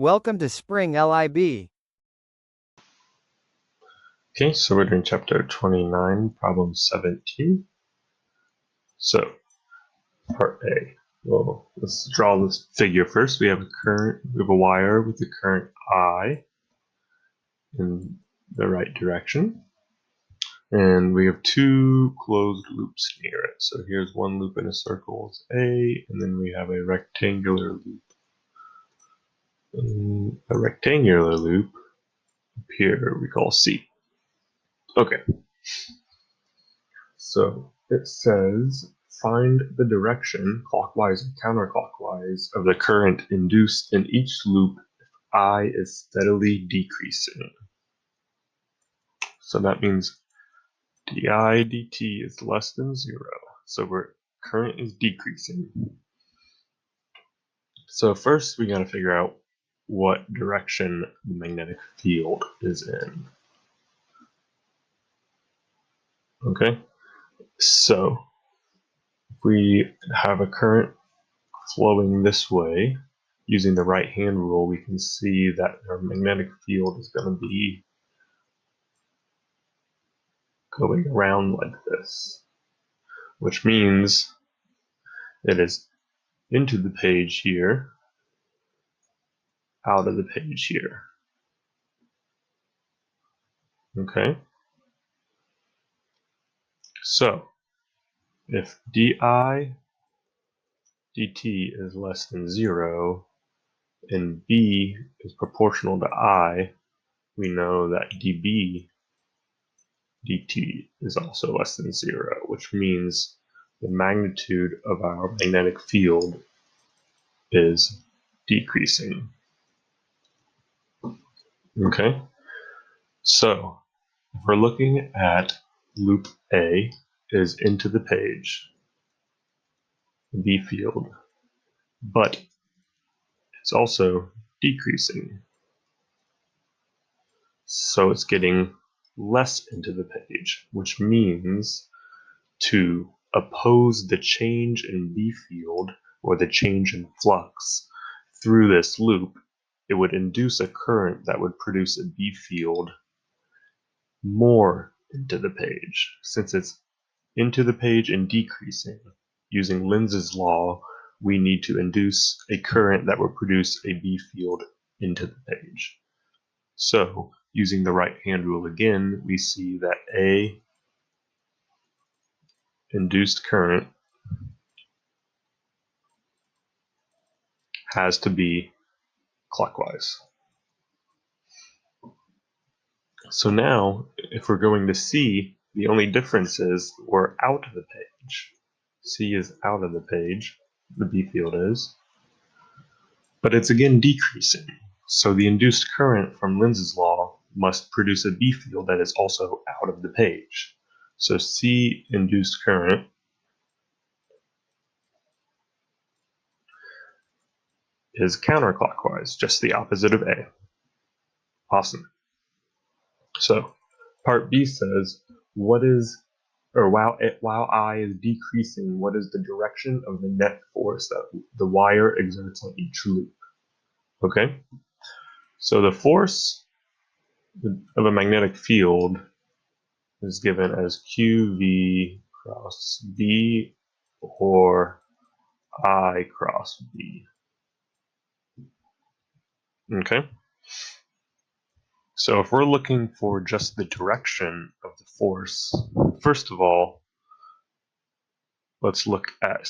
Welcome to Spring LIB. Okay, so we're doing chapter 29, problem 17. So, part A. Well, let's draw this figure first. We have a wire with the current I in the right direction. And we have two closed loops near it. So here's one loop in a circle with A, and then we have a rectangular loop. A rectangular loop up here we call C. Okay. So it says find the direction, clockwise and counterclockwise, of the current induced in each loop if I is steadily decreasing. So that means di dt is less than 0. So current is decreasing. So first we got to figure out what direction the magnetic field is in. Okay, so if we have a current flowing this way, using the right hand rule, we can see that our magnetic field is going to be going around like this, which means it is into the page here, out of the page here. Okay? So, if di dt is less than 0, and b is proportional to I, we know that dB dt is also less than 0, which means the magnitude of our magnetic field is decreasing. Okay, so if we're looking at loop A is into the page, B field, but it's also decreasing. So it's getting less into the page, which means to oppose the change in B field or the change in flux through this loop, it would induce a current that would produce a B field more into the page. Since it's into the page and decreasing, using Lenz's law, we need to induce a current that will produce a B field into the page. So, using the right hand rule again, we see that A induced current has to be clockwise. So now, if we're going to C, the only difference is we're out of the page. C is out of the page, the B field is, but it's again decreasing. So the induced current from Lenz's law must produce a B field that is also out of the page. So C induced current is counterclockwise, just the opposite of A. Awesome. So part B says, while I is decreasing, what is the direction of the net force that the wire exerts on each loop? Okay, so the force of a magnetic field is given as QV cross B or I cross B. Okay, so if we're looking for just the direction of the force, first of all, let's look at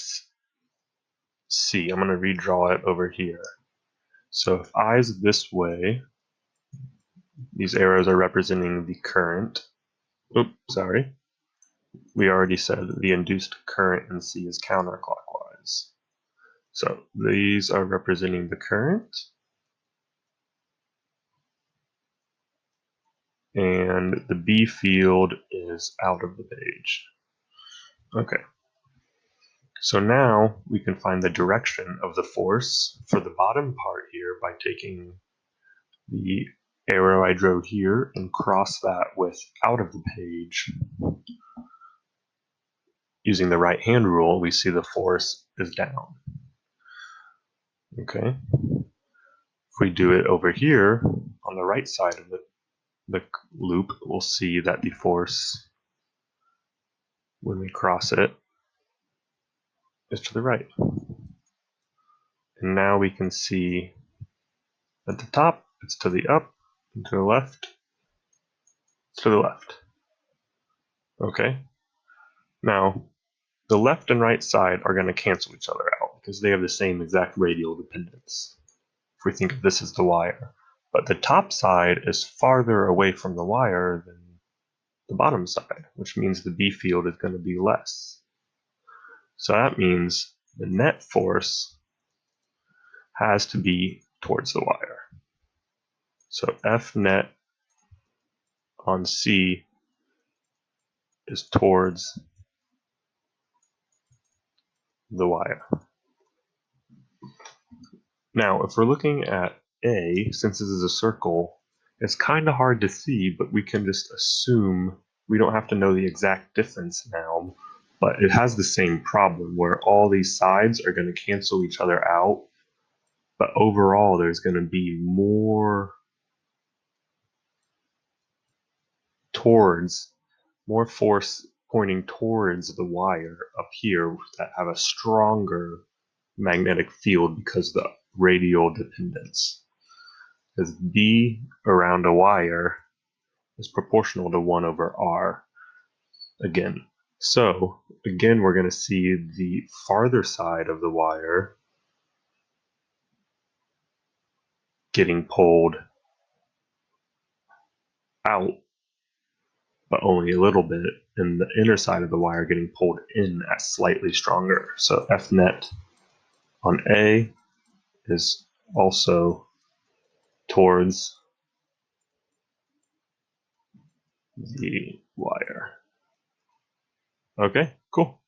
C. I'm going to redraw it over here. So if I is this way, these arrows are representing the current. Oops, sorry. We already said that the induced current in C is counterclockwise. So these are representing the current. And the B field is out of the page. Okay. So now we can find the direction of the force for the bottom part here by taking the arrow I drew here and cross that with out of the page. Using the right hand rule, we see the force is down. Okay. If we do it over here on the right side of the loop, we'll see that the force when we cross it is to the right. And now we can see at the top it's to the up, and to the left, it's to the left. Okay. Now the left and right side are going to cancel each other out because they have the same exact radial dependence. If we think of this as the wire. But the top side is farther away from the wire than the bottom side, which means the B field is going to be less. So that means the net force has to be towards the wire. So F net on C is towards the wire. Now, if we're looking at A, since this is a circle, it's kind of hard to see, but we can just assume, we don't have to know the exact difference now, but it has the same problem where all these sides are going to cancel each other out, but overall there's going to be more force pointing towards the wire up here that have a stronger magnetic field because of the radial dependence. Because B around a wire is proportional to 1 over R again. So again, we're going to see the farther side of the wire getting pulled out, but only a little bit, and the inner side of the wire getting pulled in at slightly stronger. So F net on A is also towards the wire. Okay, cool.